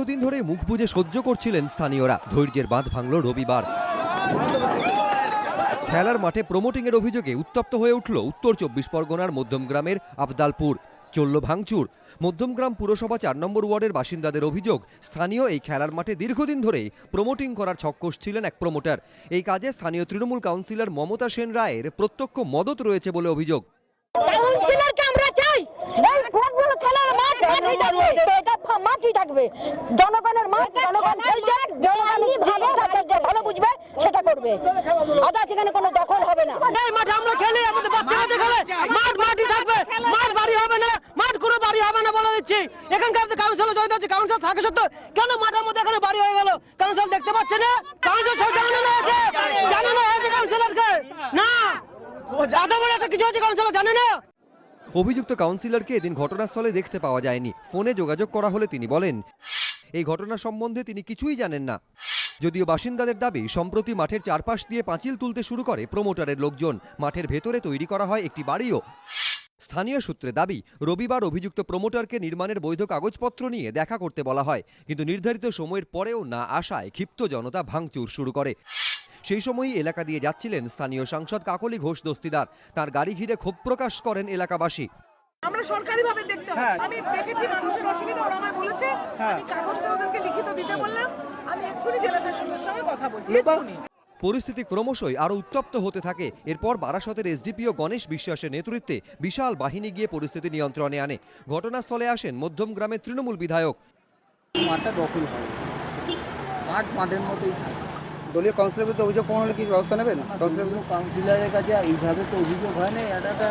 দীর্ঘদিন ধরে মুখ বুজে সহ্য করছিলেন স্থানীয়রা। ধৈর্যের বাঁধ ভাঙল রবিবার। খেলার মাঠে প্রমোটিংয়ের অভিযোগে উত্তপ্ত হয়ে উঠল উত্তর 24 পরগনার মধ্যমগ্রামের আবদালপুর। চলল ভাঙচুর। মধ্যমগ্রাম পুরসভা 4 নম্বর ওয়ার্ডের বাসিন্দাদের অভিযোগ, স্থানীয় এই খেলার মাঠে দীর্ঘদিন ধরে প্রমোটিং করার ছক কষছিলেন এক প্রমোটার। এই কাজে স্থানীয় তৃণমূল কাউন্সিলর মমতা সেন রায়ের প্রত্যক্ষ মদত রয়েছে বলে অভিযোগ। কাউন্সিলরকে আমরা চাই, এই ফুটবল খেলার মাঠ মাঠই থাকবে, এটা মাঠই থাকবে, জনগণের মাঠ, জনগণ খেলছে, জনগণ ভালো বুঝবে সেটা করবে। আদা সেখানে কোনো দখল হবে না। এই মাঠে আমরা খেলি, আমাদের বাচ্চারা খেলে, মাঠ মাঠই থাকবে, মাঠ বাড়ি হবে না, মাঠ কোনো বাড়ি হবে না বলে দিচ্ছি। এখানকার কাউন্সিলর জড়িত আছে, কাউন্সিলর থাকে সত্ত্বেও কেন মাঠের মধ্যে এখানে বাড়ি হয়ে গেল? কাউন্সিলর দেখতে পাচ্ছে না? কাউন্সিলর সব জানানো হয়েছে কাউন্সিলরকে না, এত বড় একটা কিছু হচ্ছে কাউন্সিলর জানে না। অভিযুক্ত কাউন্সিলরকে এদিন ঘটনাস্থলে দেখতে পাওয়া যায়নি। ফোনে যোগাযোগ করা হলে তিনি বলেন, এই ঘটনা সম্বন্ধে তিনি কিছুই জানেন না। যদিও বাসিন্দাদের দাবি, সম্প্রতি মাঠের চারপাশ দিয়ে পাঁচিল তুলতে শুরু করে প্রমোটারের লোকজন। মাঠের ভেতরে তৈরি করা হয় একটি বাড়িও। স্থানীয় সূত্রে দাবি, রবিবার অভিযুক্ত প্রমোটারকে নির্মাণের বৈধ কাগজপত্র নিয়ে দেখা করতে বলা হয়, কিন্তু নির্ধারিত সময়ের পরেও না আসায় ক্ষিপ্ত জনতা ভাঙচুর শুরু করে। সেই সময়ই এলাকা দিয়ে যাচ্ছিলেন স্থানীয় সাংসদ কাকলি ঘোষ দস্তিদার। তার গাড়ি ঘিরে ক্ষোভ প্রকাশ করেন এলাকাবাসী। আমরা সরকারিভাবে দেখতে হবে। আমি দেখেছি মানুষের অসুবিধা, ওরা আমায় বলেছে, আমি কাগজটা ওদেরকে লিখিত দিতে বললাম, আমি এক্ষুনি জেলা শাসকের সঙ্গে কথা বলছি। পরিস্থিতি ক্রমশই আরো উত্তপ্ত হতে থাকে। এরপর বারাসতের এসডিপিও গণেশ বিশ্বাসের নেতৃত্বে বিশাল বাহিনী গিয়ে পরিস্থিতি নিয়ন্ত্রণে আনে। ঘটনাস্থলে আসেন মধ্যমগ্রামের তৃণমূল বিধায়ক। মাঠটা দখল হয়, মাঠের মতোই থাকে। দলীয় কাউন্সিলর বিরুদ্ধে অভিযোগ করা হলে কি ব্যবস্থা নেবেন? কাউন্সিলরের কাছে এইভাবে তো অভিযোগ হয় না, এটা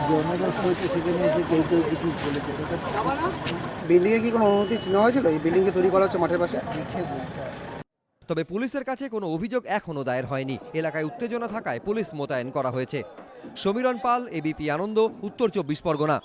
জনরস হয়েছে, সেখানে এসে কেউ কিছু বলেছে। বিল্ডিংয়ে কি কোনো অনুমতি নেওয়া হয়েছিল? এই বিল্ডিংকে তৈরি করা হচ্ছে মাঠের পাশে। তবে পুলিশের কাছে কোনো অভিযোগ এখনো দায়ের হয়নি। এলাকায় উত্তেজনা থাকায় পুলিশ মোতায়েন করা হয়েছে। সমীরণ পাল, এবিপি আনন্দ, উত্তর 24 পরগনা।